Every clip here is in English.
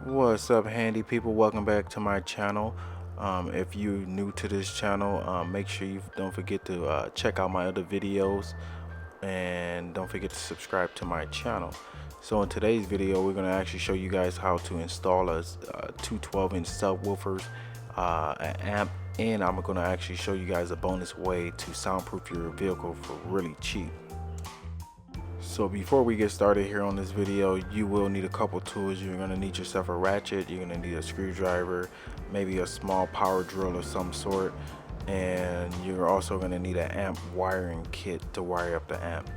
What's up, handy people? Welcome back to my channel. If you're new to this channel, make sure you don't forget to check out my other videos, and don't forget to subscribe to my channel. So in today's video, we're going to actually show you guys how to install two 12-inch subwoofers, an amp, and I'm going to actually show you guys a bonus way to soundproof your vehicle for really cheap. So before we get started here on this video, you will need a couple tools. You're going to need yourself a ratchet, you're going to need a screwdriver, maybe a small power drill of some sort, and you're also going to need an amp wiring kit to wire up the amp.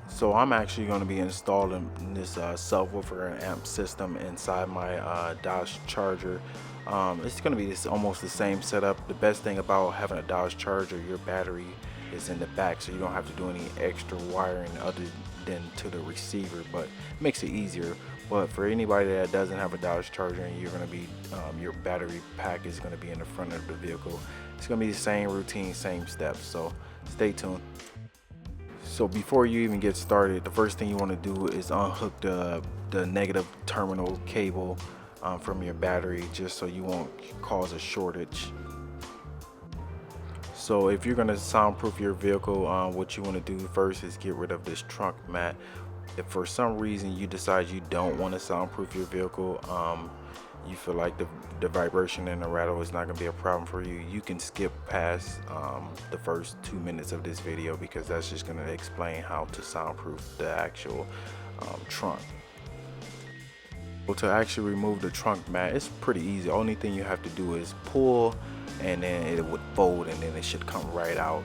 So I'm actually going to be installing this subwoofer and amp system inside my Dodge Charger. It's going to be almost the same setup. The best thing about having a Dodge Charger, your battery is in the back, so you don't have to do any extra wiring other than to the receiver, but it makes it easier. But for anybody that doesn't have a Dodge Charger and you're going to be your battery pack is going to be in the front of the vehicle, it's going to be the same routine, same steps, so stay tuned. So before you even get started, the first thing you want to do is unhook the negative terminal cable from your battery, just so you won't cause a shortage. So if you're going to soundproof your vehicle, what you want to do first is get rid of this trunk mat. If for some reason you decide you don't want to soundproof your vehicle, you feel like the vibration and the rattle is not going to be a problem for you, you can skip past the first 2 minutes of this video, because that's just going to explain how to soundproof the actual trunk. Well, to actually remove the trunk mat, it's pretty easy. Only thing you have to do is pull, and then it would fold, and then it should come right out.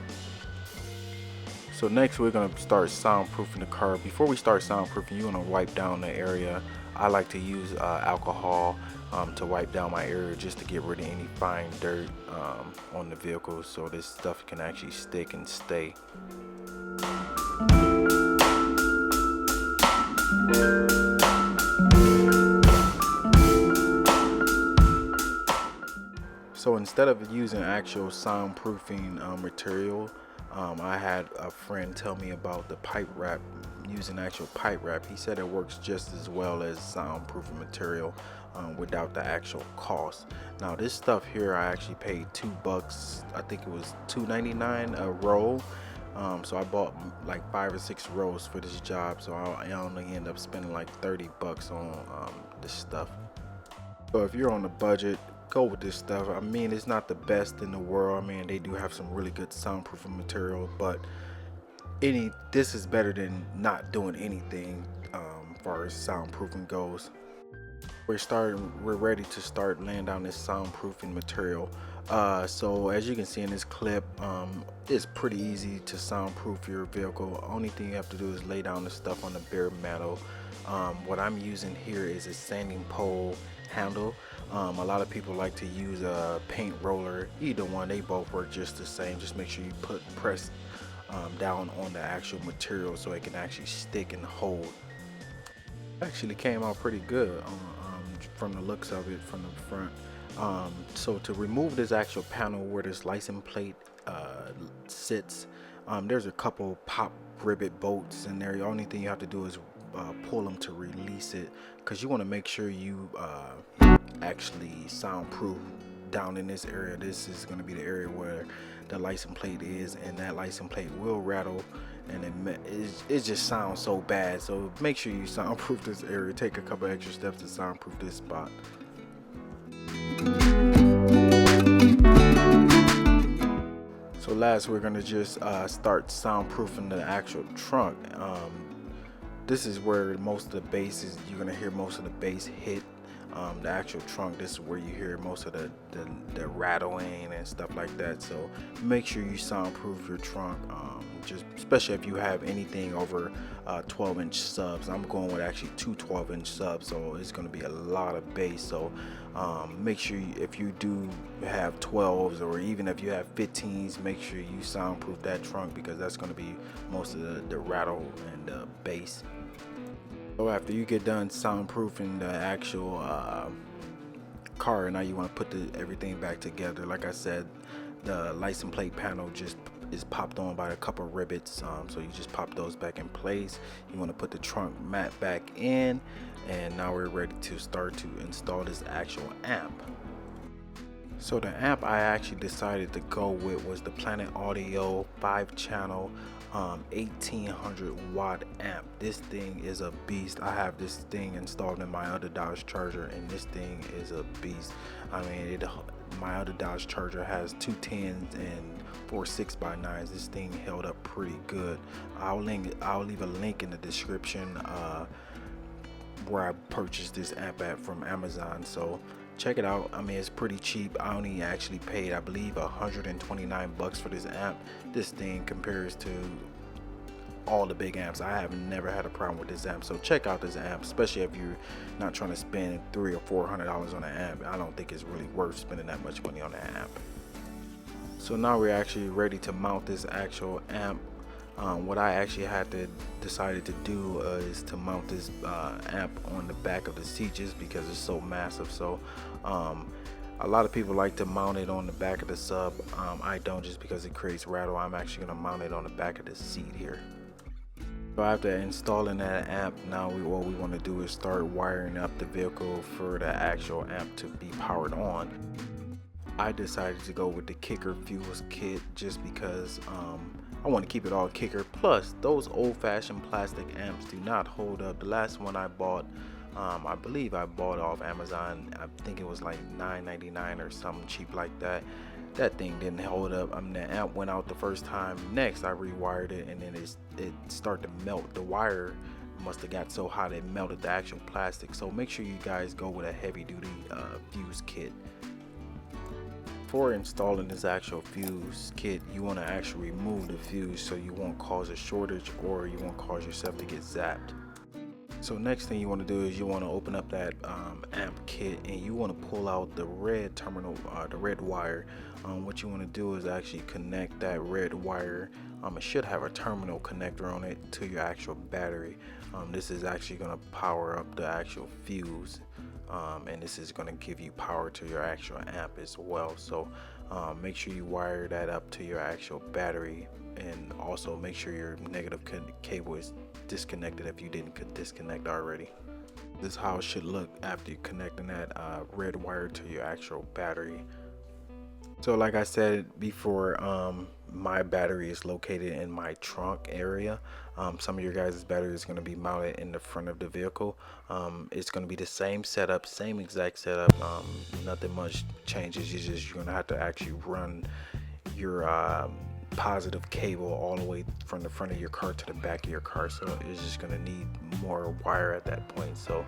So next we're going to start soundproofing the car. Before we start soundproofing, you want to wipe down the area. I like to use alcohol to wipe down my area, just to get rid of any fine dirt on the vehicle, so this stuff can actually stick and stay. So instead of using actual soundproofing material, I had a friend tell me about the pipe wrap, using actual pipe wrap. He said it works just as well as soundproofing material without the actual cost. Now this stuff here, I actually paid $2. I think it was $2.99 a roll. So I bought like 5 or 6 rolls for this job, so I only end up spending like $30 on this stuff. So if you're on a budget, go with this stuff. I mean, it's not the best in the world. I mean, they do have some really good soundproofing material, but this is better than not doing anything as far as soundproofing goes. We're ready to start laying down this soundproofing material. So as you can see in this clip, it's pretty easy to soundproof your vehicle. Only thing you have to do is lay down the stuff on the bare metal. What I'm using here is a sanding pole handle. A lot of people like to use a paint roller. Either one, they both work just the same. Just make sure you press down on the actual material so it can actually stick and hold. Actually came out pretty good from the looks of it from the front. So to remove this actual panel where this license plate sits, there's a couple pop rivet bolts in there. The only thing you have to do is pull them to release it, because you want to make sure you actually soundproof down in this area. This is going to be the area where the license plate is, and that license plate will rattle, and it just sounds so bad. So make sure you soundproof this area. Take a couple extra steps to soundproof this spot. So last, we're going to just start soundproofing the actual trunk. This is where most of the bass is. You're going to hear most of the bass hit the actual trunk. This is where you hear most of the rattling and stuff like that. So make sure you soundproof your trunk, just especially if you have anything over 12-inch subs. I'm going with actually two 12-inch subs, so it's going to be a lot of bass. So make sure if you do have 12s, or even if you have 15s, make sure you soundproof that trunk, because that's going to be most of the rattle and the bass. So after you get done soundproofing the actual car, now you want to put everything back together. Like I said, the license plate panel, just is popped on by a couple rivets, so you just pop those back in place. You want to put the trunk mat back in, and now we're ready to start to install this actual amp. So the amp I actually decided to go with was the Planet Audio 5-channel 1800 watt amp. This thing is a beast. I have this thing installed in my other Dodge Charger, and this thing is a beast. I mean, my other Dodge Charger has 2 10s and 4 6x9s. This thing held up pretty good. I'll leave a link in the description where I purchased this amp at from Amazon, so check it out. I mean, it's pretty cheap. I only actually paid, I believe, $129 for this amp. This thing compares to all the big amps. I have never had a problem with this amp, so check out this amp, especially if you're not trying to spend $300 or $400 on an amp. I don't think it's really worth spending that much money on an amp. So now we're actually ready to mount this actual amp. What I actually decided to do is to mount this amp on the back of the seat, just because it's so massive. So a lot of people like to mount it on the back of the sub. I don't, just because it creates rattle. I'm actually going to mount it on the back of the seat here. So after installing that amp, now what we want to do is start wiring up the vehicle for the actual amp to be powered on. I decided to go with the Kicker fuse kit just because I want to keep it all Kicker. Plus, those old-fashioned plastic amps do not hold up. The last one I bought, I believe I bought off Amazon. I think it was like $9.99 or something cheap like that. That thing didn't hold up. I mean, the amp went out the first time. Next, I rewired it, and then it started to melt. The wire must have got so hot it melted the actual plastic. So make sure you guys go with a heavy-duty fuse kit. Before installing this actual fuse kit, you want to actually remove the fuse so you won't cause a shortage or you won't cause yourself to get zapped. So next thing you want to do is you want to open up that amp kit, and you want to pull out the red terminal, the red wire. What you want to do is actually connect that red wire. It should have a terminal connector on it to your actual battery. This is actually going to power up the actual fuse. And this is going to give you power to your actual amp as well. So make sure you wire that up to your actual battery, and also make sure your negative cable is disconnected if you didn't disconnect already. This is how it should look after connecting that red wire to your actual battery. So like I said before, my battery is located in my trunk area. Some of your guys' battery is going to be mounted in the front of the vehicle. It's going to be the same setup, same exact setup. Nothing much changes. You're going to have to actually run your positive cable all the way from the front of your car to the back of your car. So it's just going to need more wire at that point. So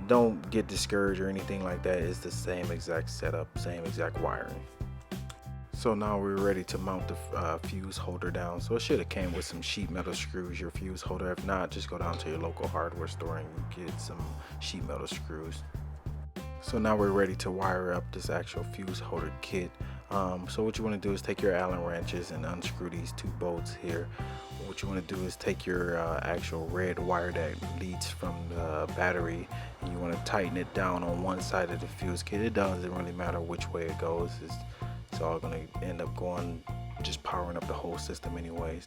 don't get discouraged or anything like that. It's the same exact setup, same exact wiring. So now we're ready to mount the fuse holder down. So it should have came with some sheet metal screws, your fuse holder. If not, just go down to your local hardware store and get some sheet metal screws. So now we're ready to wire up this actual fuse holder kit. So what you want to do is take your Allen wrenches and unscrew these 2 bolts here. What you want to do is take your actual red wire that leads from the battery, and you want to tighten it down on one side of the fuse kit. It doesn't really matter which way it goes. It's all going to end up just powering up the whole system anyways.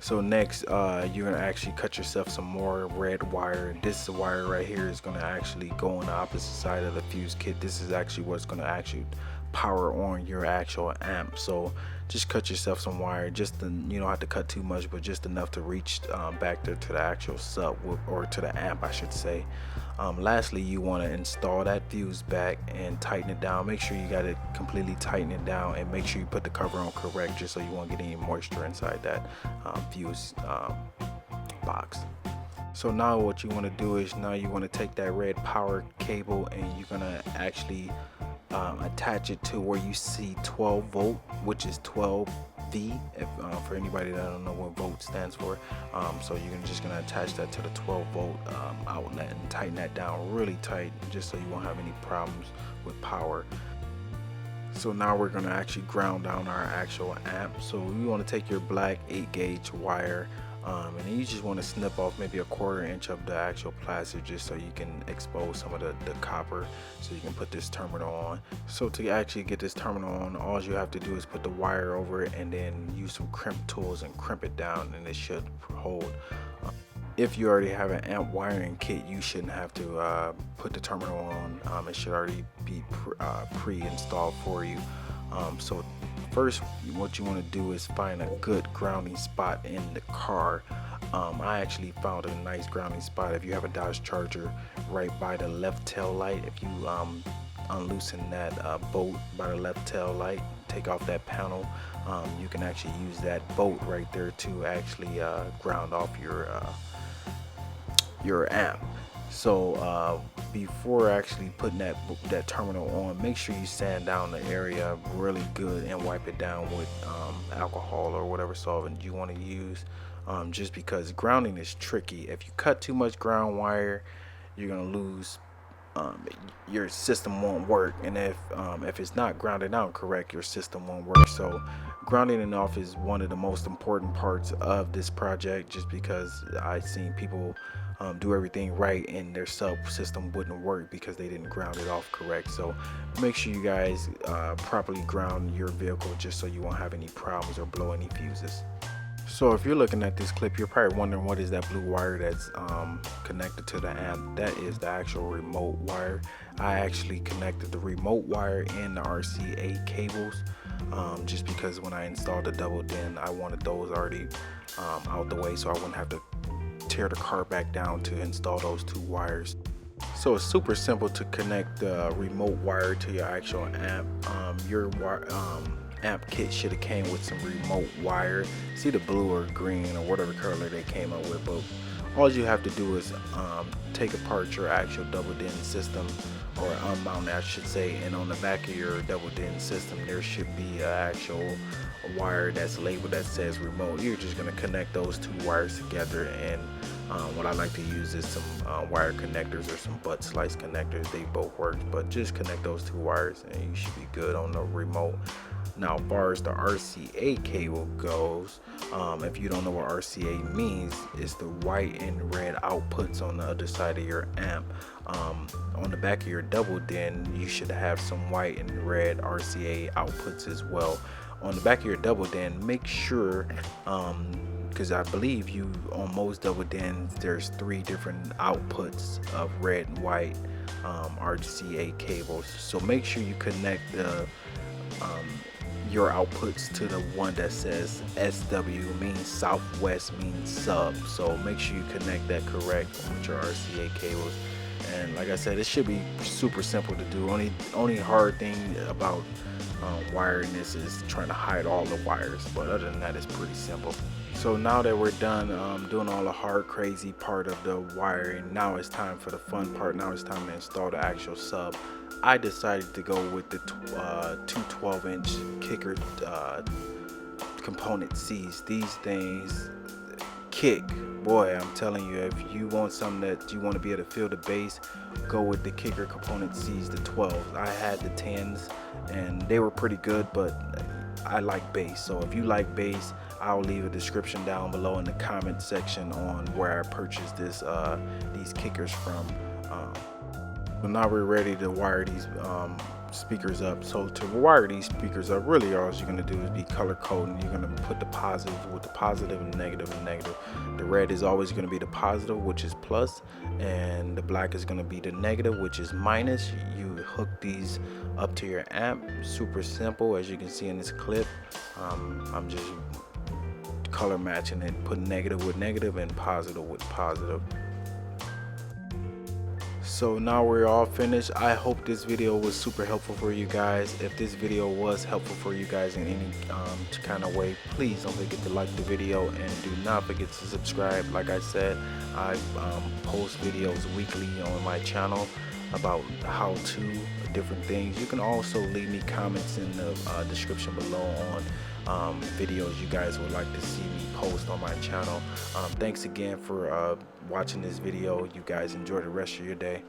So next, you're going to actually cut yourself some more red wire. This wire right here is going to actually go on the opposite side of the fuse kit. This is actually what's going to actually power on your actual amp. So just cut yourself some wire, you don't have to cut too much, but just enough to reach back there to the actual sub, or to the amp I should say. Lastly, you want to install that fuse back and tighten it down. Make sure you got it completely tightened down, and make sure you put the cover on correct, just so you won't get any moisture inside that fuse box. So now what you want to do is, now you want to take that red power cable, and you're going to actually attach it to where you see 12 volt, which is 12 V, for anybody that don't know what volt stands for. So you're just going to attach that to the 12 volt outlet and tighten that down really tight, just so you won't have any problems with power. So now we're going to actually ground down our actual amp. So you want to take your black 8 gauge wire, And then you just want to snip off maybe a 1/4 inch of the actual plastic just so you can expose some of the copper, so you can put this terminal on. So to actually get this terminal on, all you have to do is put the wire over it and then use some crimp tools and crimp it down, and it should hold. If you already have an amp wiring kit, you shouldn't have to put the terminal on. It should already be pre-installed for you. So first, what you want to do is find a good grounding spot in the car. I actually found a nice grounding spot. If you have a Dodge Charger, right by the left tail light, if you unloosen that bolt by the left tail light, take off that panel, you can actually use that bolt right there to actually ground off your amp. So before actually putting that terminal on, make sure you sand down the area really good and wipe it down with alcohol or whatever solvent you want to use, just because grounding is tricky. If you cut too much ground wire, you're gonna lose, your system won't work, and if it's not grounded out correct, your system won't work. So grounding it off is one of the most important parts of this project, just because I've seen people do everything right and their subsystem wouldn't work because they didn't ground it off correct. So make sure you guys properly ground your vehicle, just so you won't have any problems or blow any fuses. So if you're looking at this clip, you're probably wondering, what is that blue wire that's connected to the amp? That is the actual remote wire. I actually connected the remote wire and the RCA cables, just because when I installed the double DIN, I wanted those already out the way, so I wouldn't have to tear the car back down to install those 2 wires. So it's super simple to connect the remote wire to your actual amp. Your amp kit should have came with some remote wire. See the blue or green or whatever color they came up with, but all you have to do is take apart your actual double DIN system, or unmount I should say, and on the back of your double DIN system there should be an actual wire that's labeled that says remote. You're just going to connect those 2 wires together, and what I like to use is some wire connectors or some butt slice connectors. They both work, but just connect those 2 wires and you should be good on the remote. Now, as far as the RCA cable goes, if you don't know what RCA means, it's the white and red outputs on the other side of your amp. On the back of your double DIN, you should have some white and red RCA outputs as well. On the back of your double DIN, make sure, because I believe on most double DINs, there's 3 different outputs of red and white RCA cables. So make sure you connect your outputs to the one that says SW, means southwest, means sub. So make sure you connect that correct with your RCA cables. And like I said, it should be super simple to do. Only hard thing about wiring this is trying to hide all the wires, but other than that, it's pretty simple. So now that we're done doing all the hard crazy part of the wiring, now it's time for the fun part. Now it's time to install the actual sub. I decided to go with the two 12-inch kicker component C's. These things kick. Boy, I'm telling you, if you want something that you want to be able to feel the bass, go with the kicker component C's, the 12s. I had the 10s and they were pretty good, but I like bass. So if you like bass, I'll leave a description down below in the comment section on where I purchased these kickers from. So now we're ready to wire these speakers up. So to wire these speakers up, really all you're going to do is be color coding. You're going to put the positive with the positive and negative and negative. The red is always going to be the positive, which is plus, and the black is going to be the negative, which is minus. You hook these up to your amp. Super simple, as you can see in this clip. I'm just color matching it, put negative with negative and positive with positive. So now we're all finished. I hope this video was super helpful for you guys. If this video was helpful for you guys in any kind of way, please don't forget to like the video and do not forget to subscribe. Like I said, I post videos weekly on my channel about how-to different things. You can also leave me comments in the description below on videos you guys would like to see me post on my channel. Thanks again for watching this video. You guys enjoy the rest of your day.